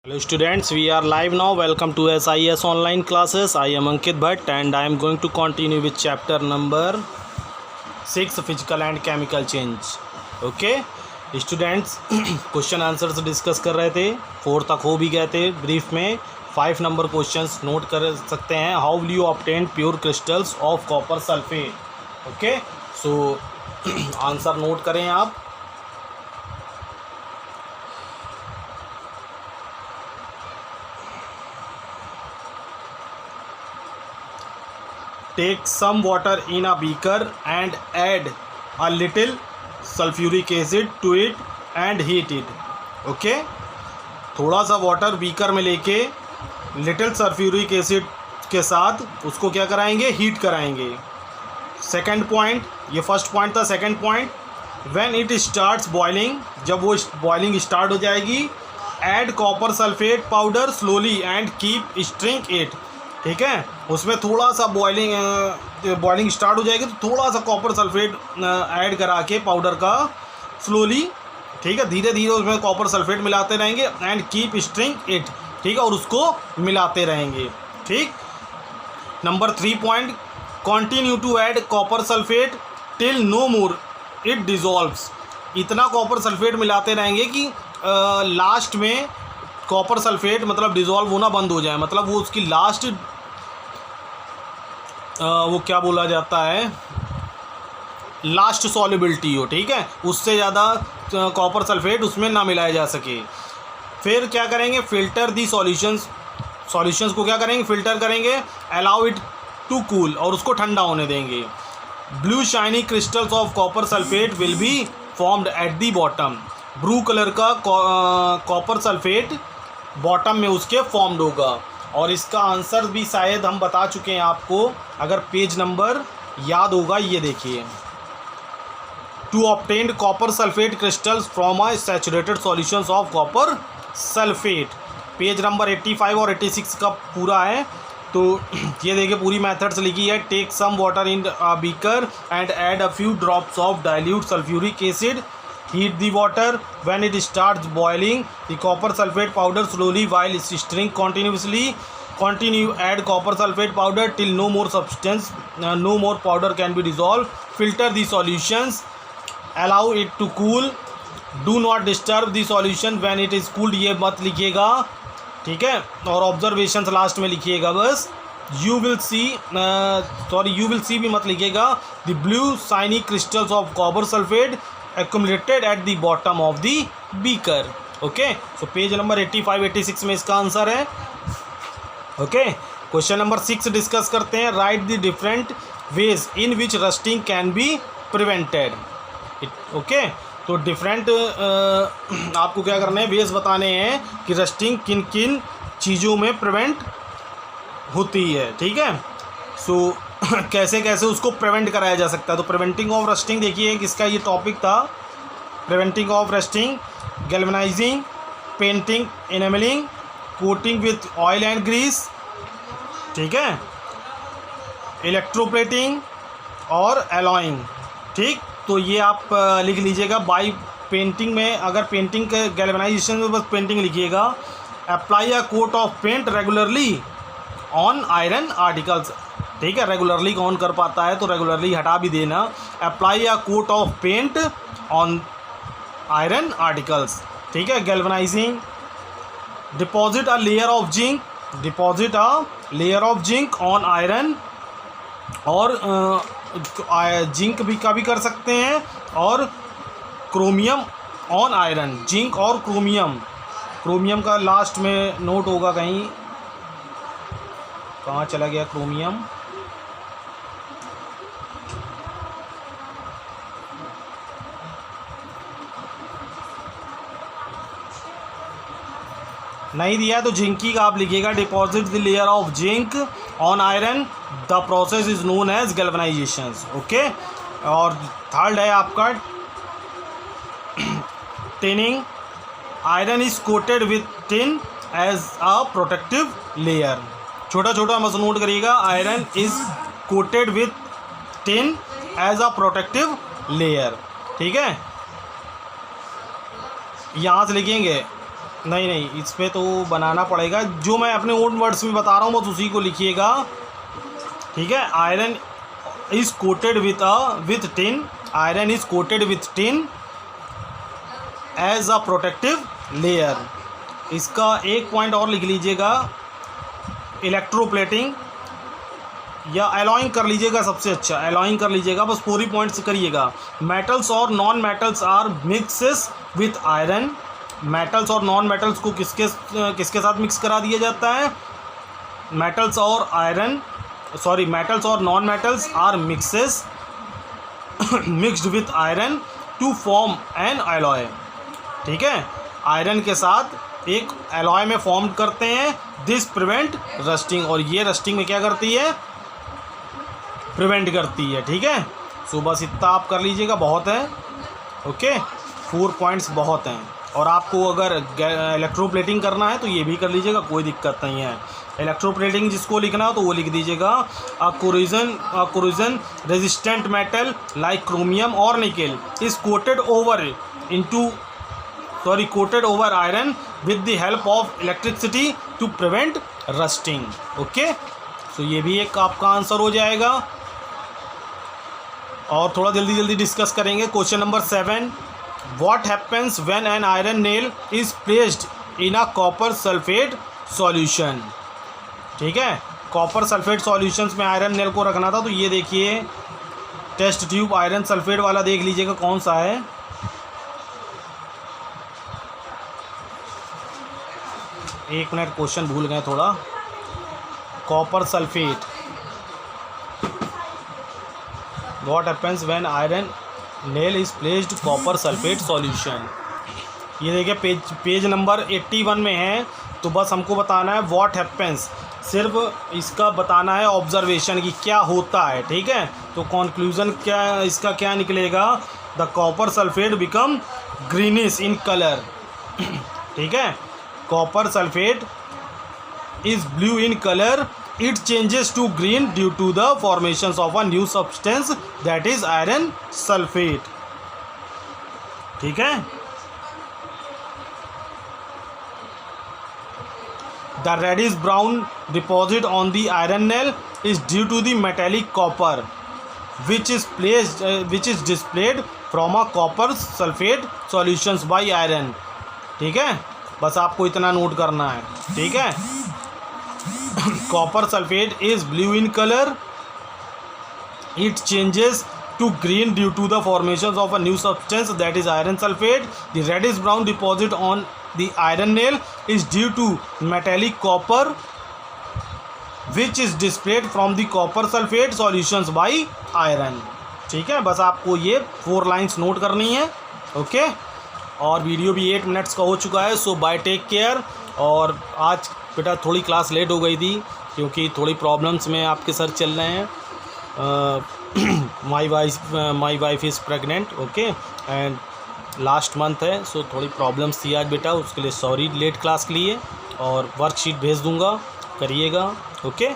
Hello students, we are live now. Welcome to SIS online classes. I am Ankit Bhatt and I am going to continue with chapter number 6 physical and chemical change. Okay students, question answers discuss कर रहे थे, 4 तक हो भी गए थे brief में. 5 number questions note कर सकते हैं. How will you obtain pure crystals of copper sulphate. Okay, so answer note करें आप. Take some water in a beaker and add a little sulfuric acid to it and heat it. Okay, थोड़ा सा water beaker में लेके little sulphuric acid के साथ उसको क्या कराएंगे, हीट कराएंगे. सेकंड पॉइंट, ये फर्स्ट पॉइंट था. Second point, when it starts boiling, जब वो बॉइलिंग स्टार्ट हो जाएगी, add copper sulphate powder slowly and keep string it. ठीक है, उसमें थोड़ा सा बॉइलिंग स्टार्ट हो जाएगी तो थोड़ा सा कॉपर सल्फेट ऐड करा के पाउडर का स्लोली, ठीक है, धीरे धीरे उसमें कॉपर सल्फेट मिलाते रहेंगे. एंड कीप स्ट्रिंग इट, ठीक है, और उसको मिलाते रहेंगे. ठीक. Number 3 point, continue to add copper sulphate till no more it dissolves. इतना कॉपर सल्फेट मिलाते रहेंगे कि लास्ट में कॉपर सल्फेट मतलब डिज़ोल्व होना बंद हो जाए, मतलब वो उसकी लास्ट वो क्या बोला जाता है, लास्ट सॉल्युबिलिटी हो. ठीक है, उससे ज़्यादा कॉपर सल्फेट उसमें ना मिलाया जा सके. फिर क्या करेंगे, फिल्टर दी सॉल्यूशंस को क्या करेंगे, फिल्टर करेंगे. अलाउ इट टू कूल, और उसको ठंडा होने देंगे. Blue shiny crystals of copper sulphate will be formed at the bottom. Blue colour का कॉपर सल्फेट बॉटम में उसके फॉर्म्ड होगा. और इसका आंसर भी शायद हम बता चुके हैं आपको, अगर पेज नंबर याद होगा. ये देखिए, to obtain copper sulphate crystals from a saturated solutions of copper sulphate. Page number 85 और 86 का पूरा है. तो ये देखिए पूरी मेथड्स लिखी है. Take some water in a beaker and add a few drops of dilute sulphuric acid. Heat the water. When it starts boiling, the copper sulfate powder slowly while stirring continuously. Continue add copper sulfate powder till no more powder can be dissolved. Filter the solutions. Allow it to cool. Do not disturb the solution when it is cooled. ये मत लिखिएगा, ठीक है, और observations last में लिखिएगा बस. You will see भी मत लिखिएगा. The blue shiny crystals of copper sulfate accumulated at the bottom of the beaker. Okay, so page number 85-86 में इसका आंसर है. ओके, क्वेश्चन नंबर 6 डिस्कस करते हैं. Right the different ways in which rusting can be prevented. Okay, तो different आपको क्या करना है, वेज बताने हैं कि रस्टिंग किन किन चीज़ों में प्रिवेंट होती है. ठीक है, सो कैसे कैसे उसको प्रिवेंट कराया जा सकता है. तो प्रिवेंटिंग ऑफ रस्टिंग देखिए किसका ये टॉपिक था. Preventing of rusting, galvanising, painting, enamelling, coating with oil and grease, ठीक है, इलेक्ट्रोप्लेटिंग और एलॉइंग. ठीक, तो ये आप लिख लीजिएगा. बाई पेंटिंग में, अगर पेंटिंग के गैल्वेनाइजेशन में बस पेंटिंग लिखिएगा. Apply a coat of paint regularly on iron articles. ठीक है, रेगुलरली कौन कर पाता है, तो रेगुलरली हटा भी देना. Apply a coat of paint on iron articles. ठीक है, galvanising, deposit a layer of zinc on iron, और जिंक भी का भी कर सकते हैं, और क्रोमियम ऑन आयरन. जिंक और क्रोमियम का लास्ट में नोट होगा कहीं, कहाँ चला गया क्रोमियम. नहीं दिया है तो जिंकी का आप लिखिएगा. Deposit the layer of zinc on iron, the process is known as galvanisation. Okay, और थर्ड है आपका tinning. Iron is coated with tin as a protective layer. छोटा छोटा मत नोट करिएगा. Iron is coated with tin as a protective layer. ठीक है, यहाँ से लिखेंगे नहीं नहीं, इस पे तो बनाना पड़ेगा, जो मैं अपने ओन वर्ड्स में बता रहा हूँ बस उसी को लिखिएगा, ठीक है। Iron is coated with tin, iron is coated with tin as a protective layer. इसका एक पॉइंट और लिख लीजिएगा, इलेक्ट्रोप्लेटिंग या एलॉइंग कर लीजिएगा, सबसे अच्छा एलॉइंग कर लीजिएगा, बस पूरी पॉइंट्स करिएगा। मेटल्स और non metals are mixes with iron, metals और नॉन मेटल्स को किसके साथ मिक्स करा दिया जाता है? मेटल्स और non metals are mixes mixed with iron to form an alloy, ठीक है। आयरन के साथ एक एलॉय में फॉर्म करते हैं, दिस प्रिवेंट रस्टिंग, और ये रस्टिंग में क्या करती है? प्रिवेंट करती है, ठीक है। सो बस इतना आप कर लीजिएगा, बहुत है, ओके। 4 पॉइंट्स बहुत हैं, और आपको अगर इलेक्ट्रोप्लेटिंग करना है तो ये भी कर लीजिएगा, कोई दिक्कत नहीं है। इलेक्ट्रोप्लेटिंग जिसको लिखना हो तो वो लिख दीजिएगा, a corrosion resistant metal like chromium और nickel is coated over iron with the help of electricity to prevent rusting, okay. So ये भी एक आपका आंसर हो जाएगा। और थोड़ा जल्दी डिस्कस करेंगे। Question number 7, what happens when an iron nail is placed in a copper sulphate solution, ठीक है। कॉपर सल्फेट सॉल्यूशंस में आयरन नेल को रखना था, तो ये देखिए टेस्ट ट्यूब आयरन सल्फेट वाला देख लीजिएगा कौन सा है। एक मिनट, क्वेश्चन भूल गए थोड़ा। Copper sulphate, what happens when iron nail is placed copper sulphate solution, ये देखिए पेज नंबर 81 में है। तो बस हमको बताना है व्हाट हैपन्स, सिर्फ इसका बताना है ऑब्जर्वेशन की क्या होता है, ठीक है। तो कंक्लूजन क्या इसका क्या निकलेगा? The copper sulphate become greenish in colour, ठीक है। Copper sulphate is blue in color, it changes to green due to the formations of a new substance that is iron sulfate, ठीक है। The reddish brown deposit on the iron nail is due to the metallic copper which is displayed from a copper sulfate solutions by iron, ठीक है। बस आपको इतना note करना है, ठीक है। Copper sulfate is blue in color, it changes to green due to the formations of a new substance that is iron sulfate. The reddish brown deposit on the iron nail is due to metallic copper which is displayed from the copper sulfate solutions by iron, ठीक है। बस आपको ये 4 lines note करनी है, okay. और video भी 8 minutes का हो चुका है। सो बाय, टेक केयर। और आज बेटा थोड़ी क्लास लेट हो गई थी क्योंकि थोड़ी प्रॉब्लम्स में आपके सर चल रहे हैं। My wife is pregnant, okay, and last month है, सो थोड़ी प्रॉब्लम्स थी आज बेटा, उसके लिए सॉरी लेट क्लास के लिए। और वर्कशीट भेज दूंगा, करिएगा, ओके।